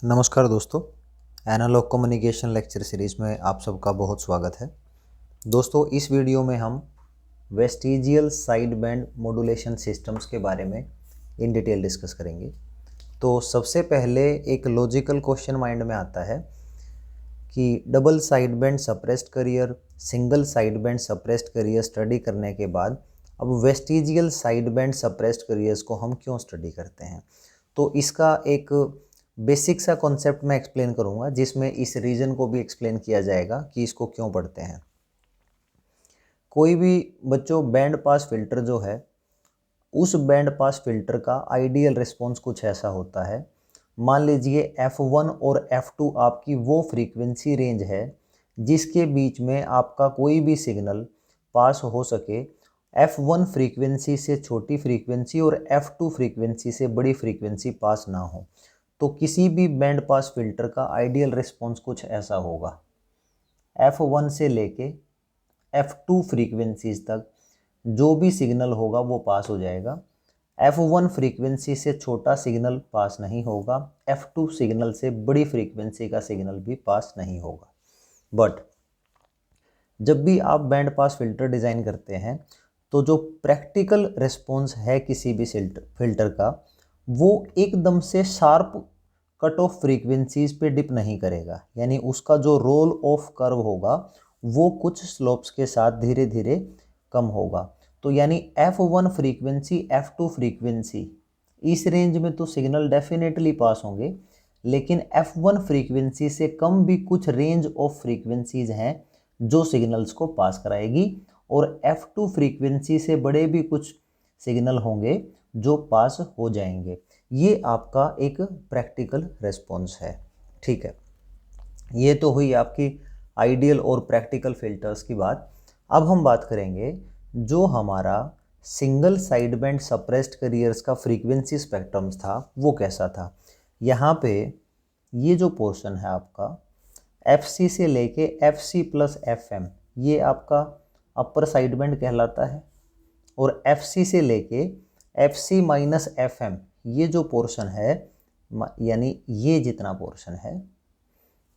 नमस्कार दोस्तों, analogue communication lecture series में आप सबका बहुत स्वागत है। दोस्तों, इस वीडियो में हम vestigial side band modulation systems के बारे में इन डिटेल डिस्कस करेंगे। तो सबसे पहले एक लॉजिकल क्वेश्चन माइंड में आता है कि double side band suppressed career, single side band suppressed career study करने के बाद अब vestigial side band suppressed carriers को हम क्यों स्टडी करते हैं। तो इसका एक बेसिक सा कॉन्सेप्ट मैं एक्सप्लेन करूंगा, जिसमें इस रीजन को भी एक्सप्लेन किया जाएगा कि इसको क्यों पढ़ते हैं। कोई भी बच्चों बैंड पास फिल्टर जो है, उस बैंड पास फिल्टर का आइडियल रिस्पॉन्स कुछ ऐसा होता है। मान लीजिए F1 और F2 आपकी वो फ्रीक्वेंसी रेंज है जिसके बीच में आपका कोई भी सिग्नल पास हो सके। F1 फ्रीक्वेंसी से छोटी फ्रीक्वेंसी और F2 फ्रीक्वेंसी से बड़ी फ्रीक्वेंसी पास ना हो, तो किसी भी बैंड पास फिल्टर का आइडियल रिस्पॉन्स कुछ ऐसा होगा। F1 से लेके F2 फ्रीक्वेंसीज तक जो भी सिग्नल होगा वो पास हो जाएगा। F1 फ्रीक्वेंसी से छोटा सिग्नल पास नहीं होगा, F2 सिग्नल से बड़ी फ्रीक्वेंसी का सिग्नल भी पास नहीं होगा। बट जब भी आप बैंड पास फिल्टर डिज़ाइन करते हैं तो जो प्रैक्टिकल रिस्पॉन्स है किसी भी फिल्टर का, वो एकदम से शार्प कट ऑफ फ्रीक्वेंसीज पे डिप नहीं करेगा। यानी उसका जो रोल ऑफ कर्व होगा वो कुछ स्लोप्स के साथ धीरे धीरे कम होगा। तो यानी F1 फ्रीक्वेंसी, F2 फ्रीक्वेंसी, इस रेंज में तो सिग्नल डेफिनेटली पास होंगे, लेकिन F1 फ्रीक्वेंसी से कम भी कुछ रेंज ऑफ फ्रीक्वेंसीज हैं जो सिग्नल्स को पास कराएगी, और F2 फ्रीक्वेंसी से बड़े भी कुछ सिग्नल होंगे जो पास हो जाएंगे। ये आपका एक प्रैक्टिकल रिस्पॉन्स है। ठीक है, ये तो हुई आपकी आइडियल और प्रैक्टिकल फिल्टर्स की बात। अब हम बात करेंगे जो हमारा single side band suppressed carriers का फ्रीक्वेंसी स्पेक्ट्रम था वो कैसा था। यहाँ पे ये जो पोर्शन है आपका FC से लेके FC प्लस FM, ये आपका अपर साइड बैंड कहलाता है, और FC से लेके FC माइनस FM, ये जो पोर्शन है, यानी ये जितना पोर्शन है,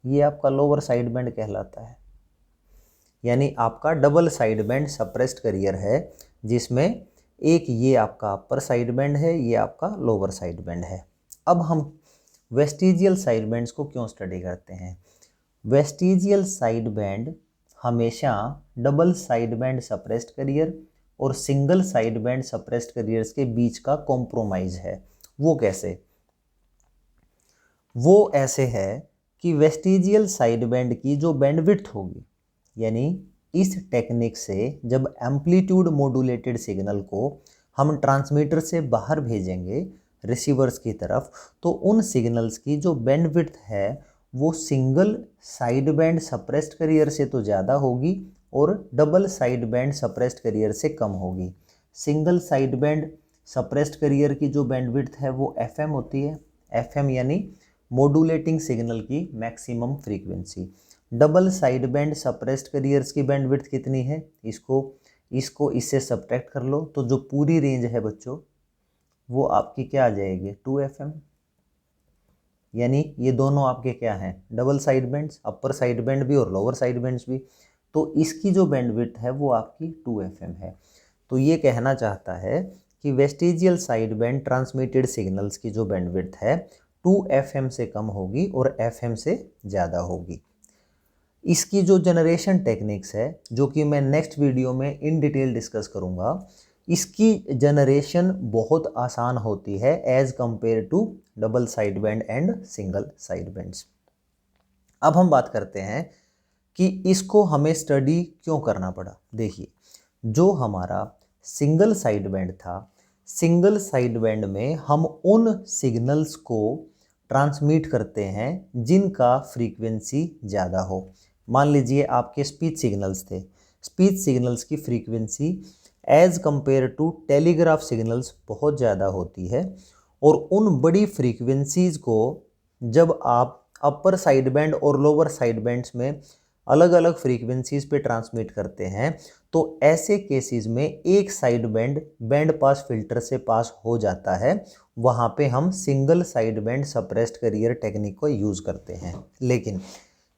ये आपका लोअर साइड बैंड कहलाता है। यानी आपका double side band suppressed career है, जिसमें एक ये आपका अपर साइड बैंड है, ये आपका लोअर साइड बैंड है। अब हम वेस्टिजियल साइड बैंड्स को क्यों स्टडी करते हैं। वेस्टिजियल साइड बैंड हमेशा double side band suppressed carrier और single side band suppressed carriers के बीच का कॉम्प्रोमाइज है। वो कैसे? वो ऐसे है कि वेस्टिजियल साइड बैंड की जो बैंडविड्थ होगी, यानी इस टेक्निक से जब एम्पलीट्यूड मॉड्यूलेटेड सिग्नल को हम ट्रांसमीटर से बाहर भेजेंगे रिसीवर्स की तरफ, तो उन सिग्नल्स की जो बैंडविड्थ है वो single side band suppressed career से तो ज़्यादा होगी और double side band suppressed career से कम होगी। Single side band suppressed career की जो बैंडविड्थ है वो FM होती है, FM यानी मॉड्यूलेटिंग सिग्नल की maximum frequency. Double side band suppressed carriers की बैंडविड्थ कितनी है, इसको इससे सब्ट्रैक्ट कर लो, तो जो पूरी रेंज है बच्चों वो आपकी क्या आ जाएगी, 2FM। यानी ये दोनों आपके क्या हैं, double side bands, upper side band भी और लोअर साइड बैंड्स भी। तो इसकी जो बैंडविड्थ है वो आपकी 2FM है। तो ये कहना चाहता है कि vestigial side band transmitted signals की जो बैंडविड्थ है 2FM से कम होगी और FM से ज़्यादा होगी। इसकी जो जनरेशन टेक्निक्स है, जो कि मैं नेक्स्ट वीडियो में इन डिटेल डिस्कस करूँगा, इसकी जनरेशन बहुत आसान होती है as compare to double side band and single side bands. अब हम बात करते हैं कि इसको हमें स्टडी क्यों करना पड़ा। देखिए, जो हमारा सिंगल साइड बैंड था, सिंगल साइड बैंड में हम उन सिग्नल्स को ट्रांसमिट करते हैं जिनका फ्रीक्वेंसी ज़्यादा हो। मान लीजिए आपके स्पीच सिग्नल्स थे, स्पीच सिग्नल्स की frequency as compare to telegraph signals बहुत ज़्यादा होती है, और उन बड़ी फ्रीक्वेंसीज़ को जब आप अपर साइड बैंड और लोअर साइड बैंड्स में अलग अलग फ्रीक्वेंसीज पे ट्रांसमिट करते हैं, तो ऐसे केसेस में एक side band band pass filter से पास हो जाता है, वहाँ पे हम single side band suppressed career technique को यूज़ करते हैं। लेकिन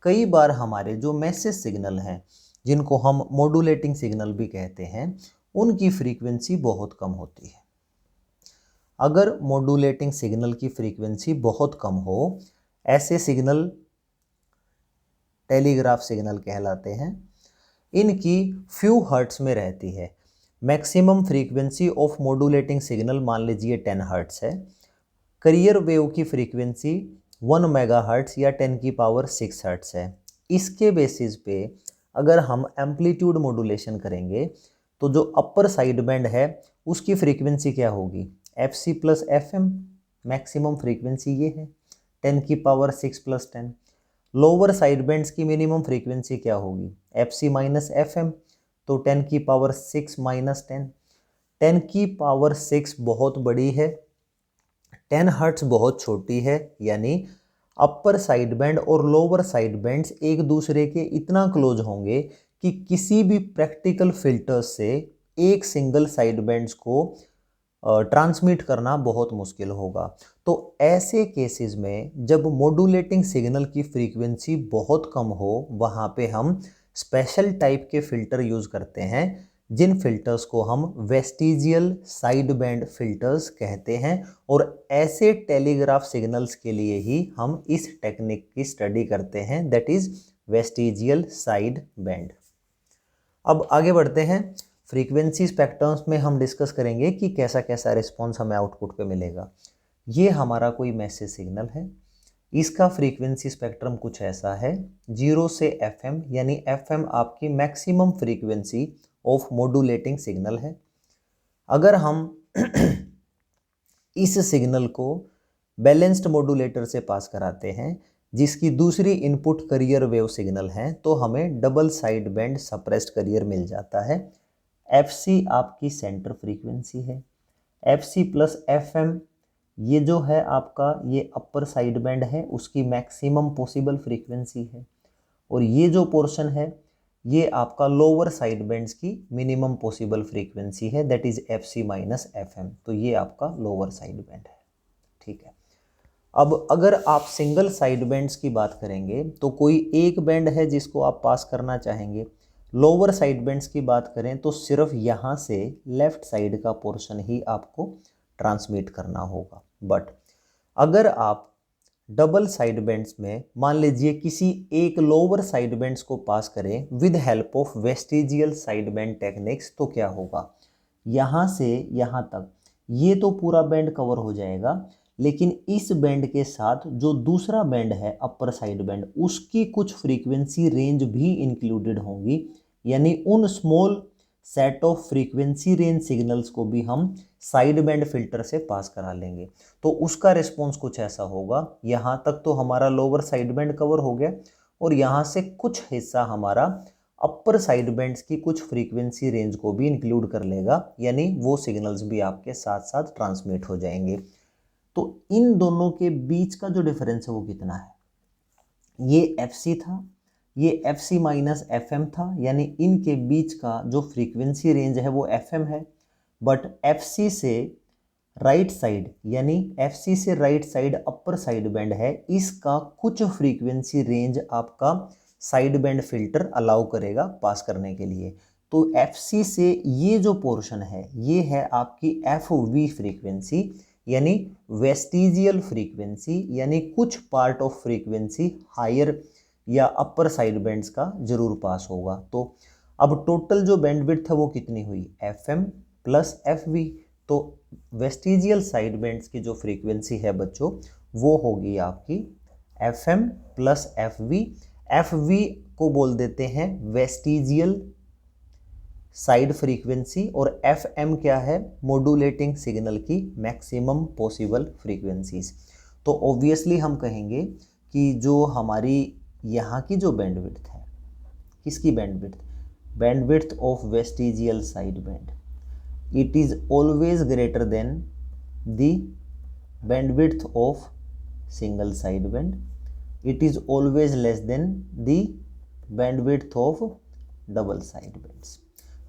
कई बार हमारे जो मैसेज सिग्नल हैं, जिनको हम मॉड्यूलेटिंग सिग्नल भी कहते हैं, उनकी फ्रीक्वेंसी बहुत कम होती है। अगर मॉड्यूलेटिंग सिग्नल की फ्रीक्वेंसी बहुत कम हो, ऐसे सिग्नल टेलीग्राफ सिग्नल कहलाते हैं। इनकी फ्यू हर्ट्स में रहती है। Maximum frequency of modulating signal मान लीजिए 10 हर्ट्स है। कैरियर वेव की फ्रीक्वेंसी 1 मेगाहर्ट्ज या 10 की पावर 6 हर्ट्स है। इसके बेसिस पे अगर हम एम्पलीट्यूड मॉड्यूलेशन करेंगे तो जो अपर साइड बैंड है उसकी फ्रीक्वेंसी क्या होगी, FC plus FM। Maximum frequency ये है 10 की power 6 plus 10। Lower side bands की मिनिमम फ्रीक्वेंसी क्या होगी, FC माइनस FM, तो 10 की पावर 6 माइनस 10। 10 की पावर 6 बहुत बड़ी है, 10 हर्ट्ज बहुत छोटी है। यानी अपर साइड बैंड और लोअर साइड बैंड्स एक दूसरे के इतना क्लोज होंगे कि किसी भी प्रैक्टिकल फिल्टर से एक सिंगल साइड बैंड्स को ट्रांसमिट करना बहुत मुश्किल होगा। तो ऐसे केसेस में जब मॉड्यूलेटिंग सिग्नल की फ्रीक्वेंसी बहुत कम हो, वहाँ पे हम स्पेशल टाइप के फिल्टर यूज़ करते हैं, जिन फिल्टर्स को हम वेस्टिजियल साइड बैंड फिल्टर्स कहते हैं। और ऐसे टेलीग्राफ सिग्नल्स के लिए ही हम इस टेक्निक की स्टडी करते हैं, that is vestigial side band. अब आगे बढ़ते हैं। फ्रीक्वेंसी स्पेक्ट्रम्स में हम डिस्कस करेंगे कि कैसा कैसा रिस्पॉन्स हमें आउटपुट पे मिलेगा। ये हमारा कोई मैसेज सिग्नल है, इसका फ्रीक्वेंसी स्पेक्ट्रम कुछ ऐसा है 0 से FM, यानी FM आपकी maximum frequency of modulating signal है। अगर हम इस सिग्नल को बैलेंस्ड मॉड्यूलेटर से पास कराते हैं जिसकी दूसरी इनपुट कैरियर वेव सिग्नल है, तो हमें double side band suppressed carrier मिल जाता है। FC आपकी सेंटर फ्रीक्वेंसी है, FC प्लस FM ये जो है आपका ये अपर साइड बैंड है, उसकी मैक्सिमम पॉसिबल फ्रीक्वेंसी है। और ये जो पोर्शन है ये आपका लोअर साइड बैंड्स की मिनिमम पॉसिबल फ्रीक्वेंसी है, that is FC minus FM। तो ये आपका लोअर साइड बैंड है, ठीक है। अब अगर आप सिंगल साइड बैंड्स की बात करेंगे तो कोई एक बैंड है जिसको आप पास करना चाहेंगे। लोअर साइड बैंड्स की बात करें तो सिर्फ यहाँ से लेफ्ट साइड का पोर्शन ही आपको ट्रांसमिट करना होगा। बट अगर आप डबल साइड बैंड्स में मान लीजिए किसी एक लोअर साइड बैंड्स को पास करें with help of vestigial side band techniques, तो क्या होगा, यहाँ से यहाँ तक ये तो पूरा बैंड कवर हो जाएगा, लेकिन इस बैंड के साथ जो दूसरा बैंड है अपर साइड बैंड, उसकी कुछ फ्रीक्वेंसी रेंज भी इंक्लूडेड होंगी। यानी उन small set of frequency range signals को भी हम साइड बैंड फिल्टर से पास करा लेंगे। तो उसका रिस्पॉन्स कुछ ऐसा होगा, यहाँ तक तो हमारा लोअर साइड बैंड कवर हो गया और यहाँ से कुछ हिस्सा हमारा अपर साइड बैंड्स की कुछ फ्रीक्वेंसी रेंज को भी इंक्लूड कर लेगा, यानी वो सिग्नल्स भी आपके साथ साथ ट्रांसमिट हो जाएंगे। तो इन दोनों के बीच का जो डिफरेंस है वो कितना है, ये FC था, ये FC माइनस FM था, यानी इनके बीच का जो फ्रीक्वेंसी रेंज है वो FM है। बट FC से राइट साइड, यानी FC से right side upper side band है, इसका कुछ फ्रीक्वेंसी रेंज आपका साइड बैंड फिल्टर अलाउ करेगा पास करने के लिए। तो FC से ये जो पोर्शन है ये है आपकी FV फ्रीक्वेंसी, यानी वेस्टिजियल फ्रीक्वेंसी, यानी कुछ पार्ट ऑफ फ्रीक्वेंसी हायर या अपर साइड बैंड्स का जरूर पास होगा। तो अब टोटल जो बैंडविड्थ है वो कितनी हुई, FM प्लस FV। तो वेस्टिजियल साइड बैंड्स की जो फ्रीक्वेंसी है बच्चों वो होगी आपकी FM प्लस FV। FV को बोल देते हैं वेस्टिजियल साइड फ्रीक्वेंसी और FM क्या है, मॉड्यूलेटिंग सिग्नल की मैक्सिमम पॉसिबल फ्रीक्वेंसीज। तो ऑब्वियसली हम कहेंगे कि जो हमारी यहाँ की जो बैंडविड्थ है, किसकी bandwidth, bandwidth of vestigial side band, it is always greater than the bandwidth of single side band, it is always less than the bandwidth of double side bands.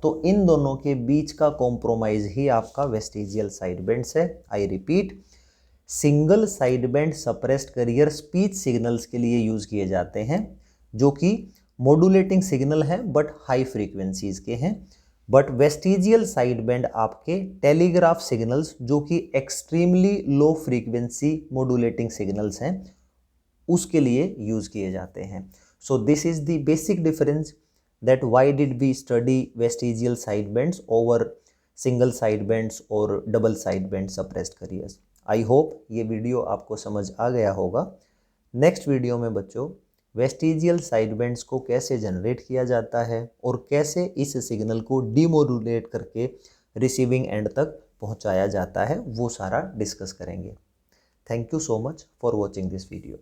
तो इन दोनों के बीच का कॉम्प्रोमाइज़ ही आपका वेस्टिजियल साइड बैंड्स है। I repeat, single side band suppressed career speech signals के लिए use किए जाते हैं, जो कि मॉड्यूलेटिंग सिग्नल है बट हाई फ्रीक्वेंसीज के हैं। बट वेस्टिजियल साइड बैंड आपके टेलीग्राफ सिग्नल्स, जो कि extremely low frequency modulating signals हैं, उसके लिए यूज किए जाते हैं। So this is the basic difference that why did we study vestigial sidebands over single sidebands और double sideband suppressed carriers। I hope ये वीडियो आपको समझ आ गया होगा। नेक्स्ट वीडियो में बच्चों वेस्टिजियल साइडबैंड्स को कैसे जनरेट किया जाता है और कैसे इस सिग्नल को डीमोडुलेट करके रिसीविंग एंड तक पहुंचाया जाता है, वो सारा डिस्कस करेंगे। Thank you so much for watching this video.